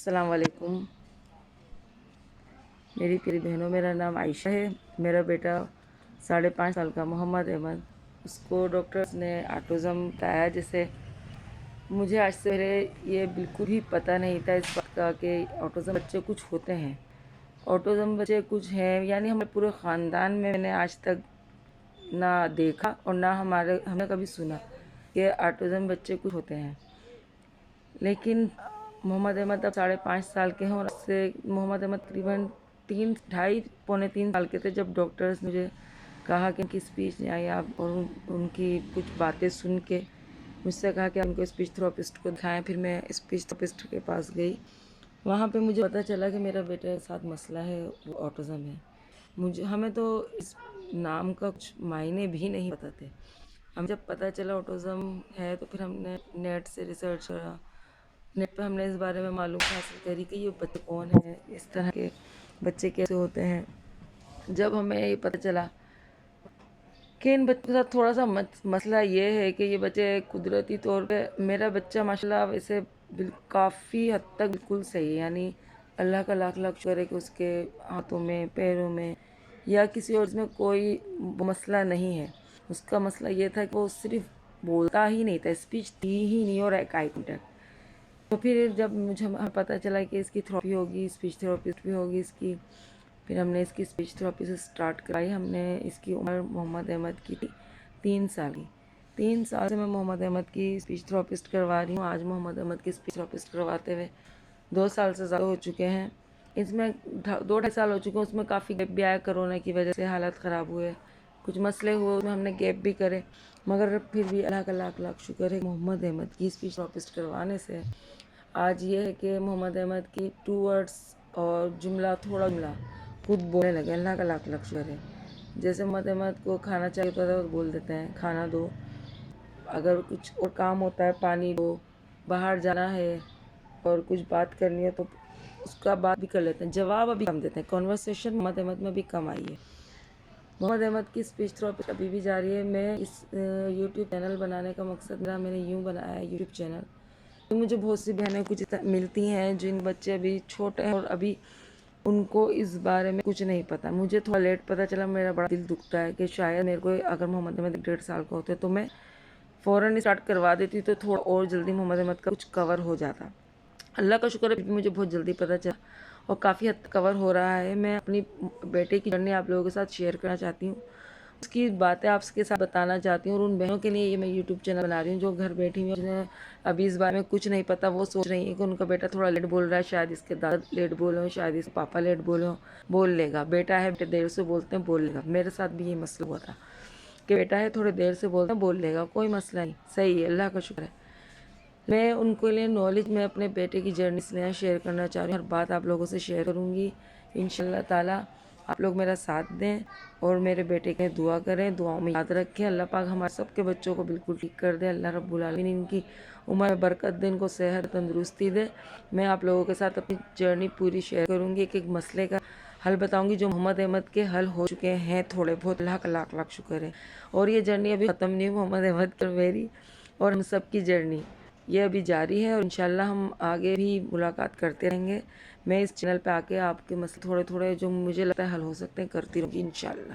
السلام علیکم میری پیاری بہنوں، میرا نام عائشہ ہے۔ میرا بیٹا 5.5 سال کا محمد احمد، اس کو ڈاکٹرز نے آٹزم بتایا۔ جیسے مجھے آج سے پہلے یہ بالکل ہی پتہ نہیں تھا اس بات کا کہ آٹزم بچے کچھ ہوتے ہیں، آٹزم بچے کچھ ہیں، یعنی ہمارے پورے خاندان میں نے آج تک نہ دیکھا اور نہ ہم نے کبھی سنا کہ آٹزم بچے کچھ ہوتے ہیں۔ لیکن محمد احمد اب 5.5 سال کے ہیں، اور اس سے محمد احمد تقریباً 2.5 سال کے تھے جب ڈاکٹرز مجھے کہا کہ ان کی اسپیچ نہیں آئی آپ، اور ان کی کچھ باتیں سن کے مجھ سے کہا کہ ان کو اسپیچ تھراپسٹ کو دکھائیں۔ پھر میں اسپیچ تھراپسٹ کے پاس گئی، وہاں پہ مجھے پتہ چلا کہ میرا بیٹے کے ساتھ مسئلہ ہے، وہ آٹزم ہے۔ ہمیں تو اس نام کا کچھ معنی بھی نہیں پتہ تھے۔ ہم جب پتہ چلا آٹزم ہے تو پھر ہم نے نیٹ سے ریسرچ کرا، نیٹ پہ ہم نے اس بارے میں معلومات حاصل کری کہ یہ بچے کون ہیں، اس طرح کے بچے کیسے ہوتے ہیں۔ جب ہمیں یہ پتہ چلا کہ ان بچوں کے ساتھ تھوڑا سا مسئلہ یہ ہے کہ یہ بچے قدرتی طور پہ، میرا بچہ ماشاءاللہ ویسے کافی حد تک بالکل صحیح ہے، یعنی اللہ کا لاکھ لاکھ شکر ہے کہ اس کے ہاتھوں میں، پیروں میں یا کسی اور میں کوئی مسئلہ نہیں ہے۔ اس کا مسئلہ یہ تھا کہ وہ صرف بولتا ہی نہیں تھا، اسپیچ تھی ہی نہیں، اور ایک آئی کانٹیکٹ۔ تو پھر جب مجھے پتہ چلا کہ اس کی تھراپی ہوگی، اسپیچ تھراپسٹ بھی ہوگی اس کی، پھر ہم نے اس کی اسپیچ تھراپی سے سٹارٹ کرائی۔ ہم نے اس کی عمر محمد احمد کی تھی 3 سال کی۔ 3 سال سے میں محمد احمد کی اسپیچ تھراپسٹ کروا رہی ہوں۔ آج محمد احمد کی اسپیچ تھراپسٹ کرواتے ہوئے 2 سال سے زیادہ ہو چکے ہیں۔ اس میں 2-2.5 سال ہو چکے ہیں، اس میں کافی گیپ بھی آیا، کرونا کی وجہ سے حالات خراب ہوئے، کچھ مسئلے ہوئے، اس میں ہم نے گیپ بھی کرے، مگر پھر بھی اللہ کا لاکھ لاکھ شکر ہے محمد احمد کی اسپیچ تھراپسٹ کروانے سے آج یہ ہے کہ محمد احمد کی 2 ورڈز اور تھوڑا جملہ خود بولنے لگے۔ اللہ کا لاکھ لاکھ شکر ہے۔ جیسے محمد احمد کو کھانا چاہیے ہوتا ہے تو بول دیتے ہیں کھانا دو، اگر کچھ اور کام ہوتا ہے پانی دو، باہر جانا ہے اور کچھ بات کرنی ہے تو اس کا بات بھی کر لیتے ہیں، جواب ابھی کم دیتے ہیں، کنورسیشن محمد احمد میں بھی کم آئی ہے۔ محمد احمد کی اسپیچ تھراپی ابھی بھی جاری ہے۔ میں اس یوٹیوب چینل بنانے کا مقصد میں نے یوں بنایا ہے یوٹیوب چینل، مجھے بہت سی بہنیں کچھ ملتی ہیں جن بچے ابھی چھوٹے ہیں اور ابھی ان کو اس بارے میں کچھ نہیں پتہ۔ مجھے تھوڑا لیٹ پتہ چلا، میرا بڑا دل دکھتا ہے کہ شاید میرے کو اگر محمد احمد 1.5 سال کا ہوتے تو میں فوراً اسٹارٹ کروا دیتی تو تھوڑا اور جلدی محمد احمد کا کچھ کور ہو جاتا۔ اللہ کا شکر ہے مجھے بہت جلدی پتہ چلا اور کافی حد تک کور ہو رہا ہے۔ میں اپنی بیٹے کی جرنی آپ لوگوں کے ساتھ شیئر کرنا چاہتی ہوں، اس کی باتیں آپ کے ساتھ بتانا چاہتی ہوں، اور ان بہنوں کے لیے یہ میں یوٹیوب چینل بنا رہی ہوں جو گھر بیٹھی ہوئی ہیں، جنہیں ابھی اس بارے میں کچھ نہیں پتہ۔ وہ سوچ رہی ہیں کہ ان کا بیٹا تھوڑا لیٹ بول رہا ہے، شاید اس کے دادا لیٹ بول رہے ہوں، شاید اس کے پاپا لیٹ بول رہے ہوں، بول لے گا، بیٹا ہے، بیٹے دیر سے بولتے ہیں، بول لے گا۔ میرے ساتھ بھی یہ مسئلہ ہوا تھا کہ بیٹا ہے، تھوڑے دیر سے بولتے ہیں، بول لے گا، کوئی مسئلہ نہیں، صحیح ہے، اللہ کا شکر ہے۔ میں ان کے لیے نالج، میں اپنے بیٹے کی جرنی سے شیئر کرنا چاہ رہی ہوں، ہر بات آپ لوگوں سے شیئر کروں گی انشاءاللہ تعالی۔ آپ لوگ میرا ساتھ دیں اور میرے بیٹے کے دعا کریں، دعاؤں میں یاد رکھیں۔ اللہ پاک ہمارے سب کے بچوں کو بالکل ٹھیک کر دے، اللہ رب العالمین ان کی عمر میں برکت دے، ان کو صحت تندرستی دے۔ میں آپ لوگوں کے ساتھ اپنی جرنی پوری شیئر کروں گی، ایک مسئلے کا حل بتاؤں گی جو محمد احمد کے حل ہو چکے ہیں تھوڑے بہت، اللہ کا لاکھ لاکھ شکر ہے۔ اور یہ جرنی ابھی ختم نہیں، محمد احمد کی اور میری اور ہم سب کی جرنی یہ ابھی جاری ہے، اور انشاءاللہ ہم آگے بھی ملاقات کرتے رہیں گے۔ میں اس چینل پہ آ کے آپ کے مسئلے تھوڑے تھوڑے جو مجھے لگتا ہے حل ہو سکتے ہیں کرتی رہوں گی انشاءاللہ۔